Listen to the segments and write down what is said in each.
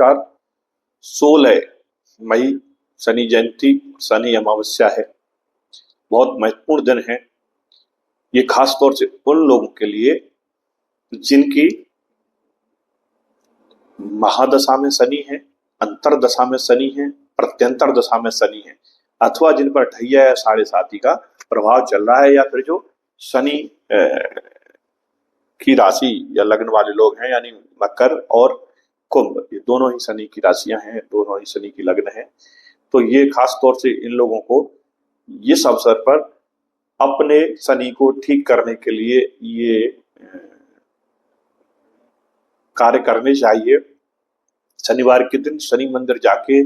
नमस्कार। 16 मई शनि जयंती, शनि अमावस्या है। बहुत महत्वपूर्ण दिन है ये, खास तौर से उन लोगों के लिए जिनकी महादशा में शनि है, अंतरदशा में शनि है, प्रत्यंतर दशा में शनि है, अथवा जिन पर ढैया या साढ़े साती का प्रभाव चल रहा है, या फिर जो शनि की राशि या लग्न वाले लोग हैं, यानी मकर और कुंभ, ये दोनों ही शनि की राशियां हैं, दोनों ही शनि की लग्न है। तो ये खास तौर से इन लोगों को इस अवसर पर अपने शनि को ठीक करने के लिए ये कार्य करने चाहिए। शनिवार के दिन शनि मंदिर जाके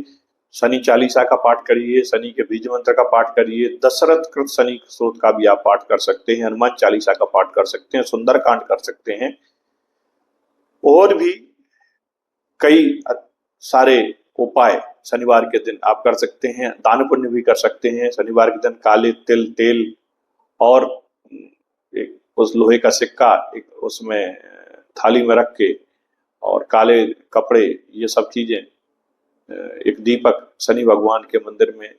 शनि चालीसा का पाठ करिए, शनि के बीज मंत्र का पाठ करिए, दशरथ कृत शनि स्त्रोत का भी आप पाठ कर सकते हैं, हनुमान चालीसा का पाठ कर सकते हैं, सुंदरकांड कर सकते हैं, और भी कई सारे उपाय शनिवार के दिन आप कर सकते हैं। दान पुण्य भी कर सकते हैं। शनिवार के दिन काले तिल, तेल और एक उस लोहे का सिक्का एक उसमें थाली में रख के, और काले कपड़े, ये सब चीजें, एक दीपक शनि भगवान के मंदिर में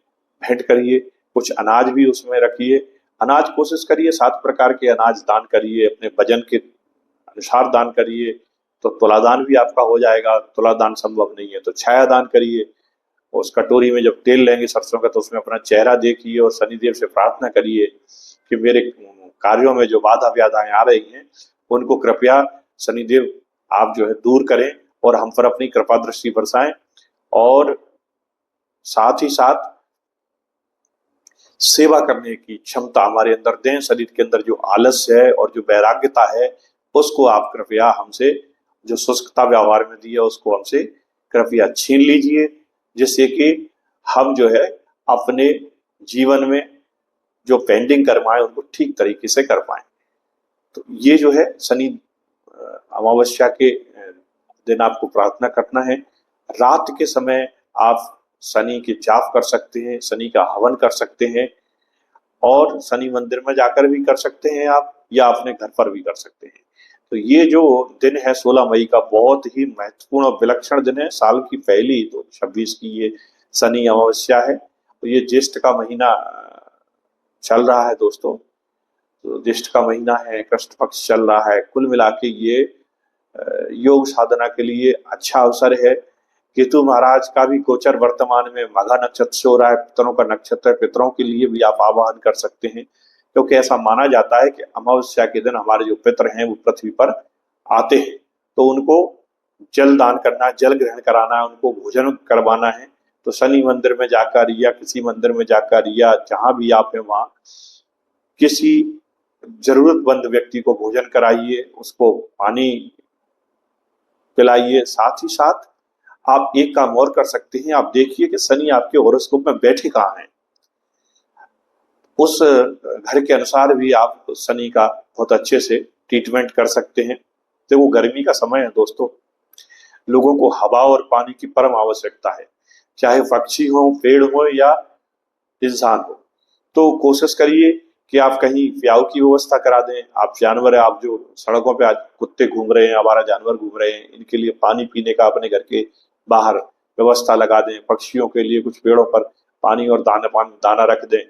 भेंट करिए। कुछ अनाज भी उसमें रखिए। अनाज कोशिश करिए 7 प्रकार के अनाज दान करिए, अपने वजन के अनुसार दान करिए, तो तुलादान भी आपका हो जाएगा। तुलादान संभव नहीं है तो छाया दान करिए। उस कटोरी में जब तेल लेंगे सरसों का, तो उसमें अपना चेहरा देखिए और शनिदेव से प्रार्थना करिए कि मेरे कार्यों में जो बाधा व्याधाएं आ रही हैं, उनको कृपया शनिदेव आप जो है दूर करें और हम पर अपनी कृपा दृष्टि बरसाएं, और साथ ही साथ सेवा करने की क्षमता हमारे अंदर दें। शरीर के अंदर जो आलस्य है और जो वैराग्यता है, उसको आप कृपया हमसे, जो शुष्कता व्यवहार में दी है, उसको हमसे कृपया छीन लीजिए, जिससे कि हम जो है अपने जीवन में जो पेंडिंग कर्म है उनको ठीक तरीके से कर पाए। तो ये जो है शनि अमावस्या के दिन आपको प्रार्थना करना है। रात के समय आप शनि के जाप कर सकते हैं, शनि का हवन कर सकते हैं, और शनि मंदिर में जाकर भी कर सकते हैं आप, या अपने घर पर भी कर सकते हैं। तो ये जो दिन है 16 मई का, बहुत ही महत्वपूर्ण और विलक्षण दिन है। साल की पहली 2026 की ये शनि अमावस्या है। तो ये ज्येष्ठ का महीना चल रहा है दोस्तों, तो ज्येष्ठ का महीना है, कृष्ण पक्ष चल रहा है। कुल मिला के ये योग साधना के लिए अच्छा अवसर है। केतु महाराज का भी गोचर वर्तमान में मघा नक्षत्र से हो रहा है, पितरों का नक्षत्र है। पितरों के लिए भी आप आवाहन कर सकते हैं, क्योंकि ऐसा माना जाता है कि अमावस्या के दिन हमारे जो पितर हैं वो पृथ्वी पर आते हैं, तो उनको जल दान करना, जल ग्रहण कराना है, उनको भोजन करवाना है। तो शनि मंदिर में जाकर या किसी मंदिर में जाकर, या जहां भी आप हैं वहां किसी जरूरतमंद व्यक्ति को भोजन कराइए, उसको पानी पिलाइए। साथ ही साथ आप एक काम और कर सकते हैं, आप देखिए कि शनि आपके हॉरोस्कोप में बैठे कहाँ हैं, उस घर के अनुसार भी आप शनि का बहुत अच्छे से ट्रीटमेंट कर सकते हैं। देखो गर्मी का समय है दोस्तों, लोगों को हवा और पानी की परम आवश्यकता है, चाहे पक्षी हो, पेड़ हो या इंसान हो। तो कोशिश करिए कि आप कहीं प्याऊ की व्यवस्था करा दें। आप जानवर है, आप जो सड़कों पे आज कुत्ते घूम रहे हैं, आवारा जानवर घूम रहे हैं, इनके लिए पानी पीने का अपने घर के बाहर व्यवस्था लगा दें। पक्षियों के लिए कुछ पेड़ों पर पानी और दाना रख दें।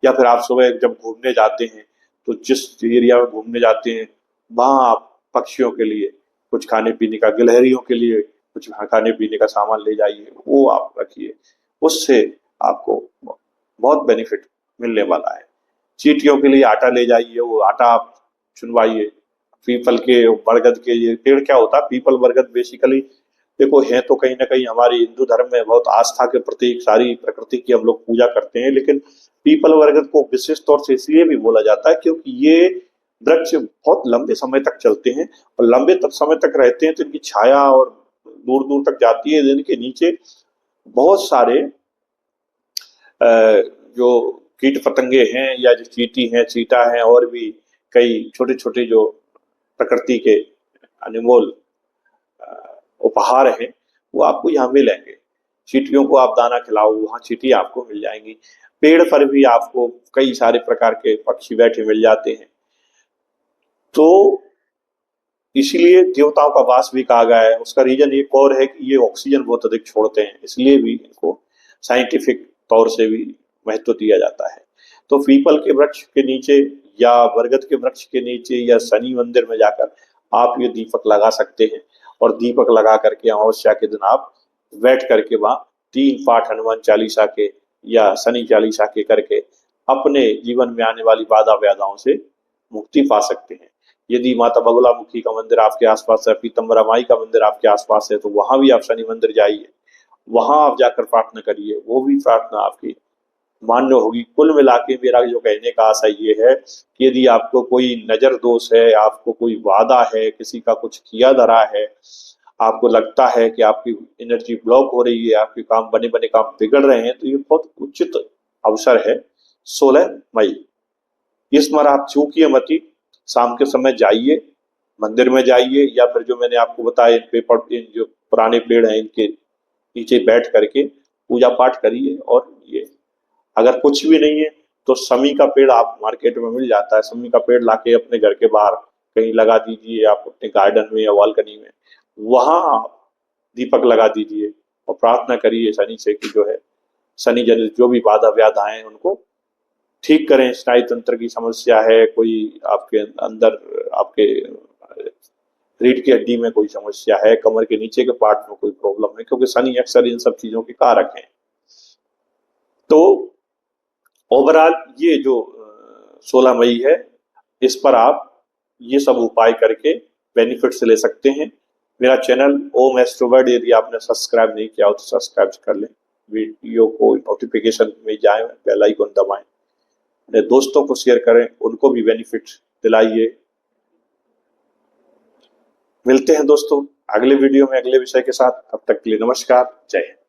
या फिर आप सुबह जब घूमने जाते हैं, तो जिस एरिया में घूमने जाते हैं वहां आप पक्षियों के लिए कुछ खाने पीने का, गिलहरियों के लिए कुछ खाने पीने का सामान ले जाइए, वो आप रखिए। उससे आपको बहुत बेनिफिट मिलने वाला है। चींटियों के लिए आटा ले जाइए, वो आटा आप चुनवाइए। पीपल के, बरगद के, ये पेड़ क्या होता है, पीपल बरगद बेसिकली देखो है तो कहीं ना कहीं हमारे हिंदू धर्म में बहुत आस्था के प्रतीक, सारी प्रकृति की हम लोग पूजा करते हैं। लेकिन पीपल बरगद को विशेष तौर से इसलिए भी बोला जाता है क्योंकि ये वृक्ष बहुत लंबे समय तक चलते हैं, और लंबे तक समय तक रहते हैं, तो इनकी छाया और दूर दूर तक जाती है। इनके नीचे बहुत सारे जो कीट पतंगे हैं, या जो चींटी हैं, चीटा हैं, और भी कई छोटे छोटे जो प्रकृति के अनमोल उपहार हैं, वो आपको यहाँ मिलेंगे। चींटियों को आप दाना खिलाओ, वहां चींटी आपको मिल जाएंगी। पेड़ पर भी आपको कई सारे प्रकार के पक्षी बैठे मिल जाते हैं। तो इसीलिए देवताओं का वास भी कहा गया है। उसका रीजन एक और है कि ये ऑक्सीजन बहुत अधिक छोड़ते हैं, इसलिए भी इनको साइंटिफिक तौर से भी महत्व दिया जाता है। तो पीपल के वृक्ष के नीचे या बरगद के वृक्ष के नीचे या शनि मंदिर में जाकर आप ये दीपक लगा सकते हैं, और दीपक लगा करके अमावस्या के दिन आप बैठ करके वहां 3 पाठ हनुमान चालीसा के या शनि चालीसा के करके अपने जीवन में आने वाली बाधा व्याधाओं से मुक्ति पा सकते हैं। यदि माता बगुलामुखी का मंदिर आपके आसपास है, पीतम्बरा माई का मंदिर आपके आसपास है, तो वहां भी आप शनि मंदिर जाइए, वहां आप जाकर प्रार्थना करिए, वो भी प्रार्थना आपकी मान्य होगी। कुल मिला के मेरा जो कहने का आशय ये है कि यदि आपको कोई नजर दोष है, आपको कोई वादा है, किसी का कुछ किया धरा है, आपको लगता है कि आपकी एनर्जी ब्लॉक हो रही है, आपके काम बने बने काम बिगड़ रहे हैं, तो ये बहुत उचित अवसर है 16 मई। इस बार आप चूकिए मती, शाम के समय जाइए, मंदिर में जाइए, या फिर जो मैंने आपको बताया इन जो पुराने पेड़ हैं इनके नीचे बैठ करके पूजा पाठ करिए। और ये अगर कुछ भी नहीं है तो समी का पेड़ आप मार्केट में मिल जाता है, समी का पेड़ लाके अपने घर के बाहर कहीं लगा दीजिए, आप अपने गार्डन में या बालकनी में, वहां आप दीपक लगा दीजिए और प्रार्थना करिए शनि से कि जो है शनि जनित जो भी बाधा व्याधाएं हैं उनको ठीक करें। स्नायु तंत्र की समस्या है, कोई आपके अंदर, आपके रीढ़ की हड्डी में कोई समस्या है, कमर के नीचे के पार्ट में कोई प्रॉब्लम है, क्योंकि शनि अक्सर इन सब चीजों के कारक हैं। तो ओवरऑल ये जो 16 मई है, इस पर आप ये सब उपाय करके बेनिफिट्स ले सकते हैं। मेरा चैनल ओम एस्ट्रोवर्ड यदि आपने सब्सक्राइब नहीं किया हो तो सब्सक्राइब कर लें, वीडियो को नोटिफिकेशन में जाएं, बेल आइकन दबाएं, अपने दोस्तों को शेयर करें, उनको भी बेनिफिट दिलाइए। मिलते हैं दोस्तों अगले वीडियो में अगले विषय के साथ, तब तक के लिए नमस्कार, जय हिंद।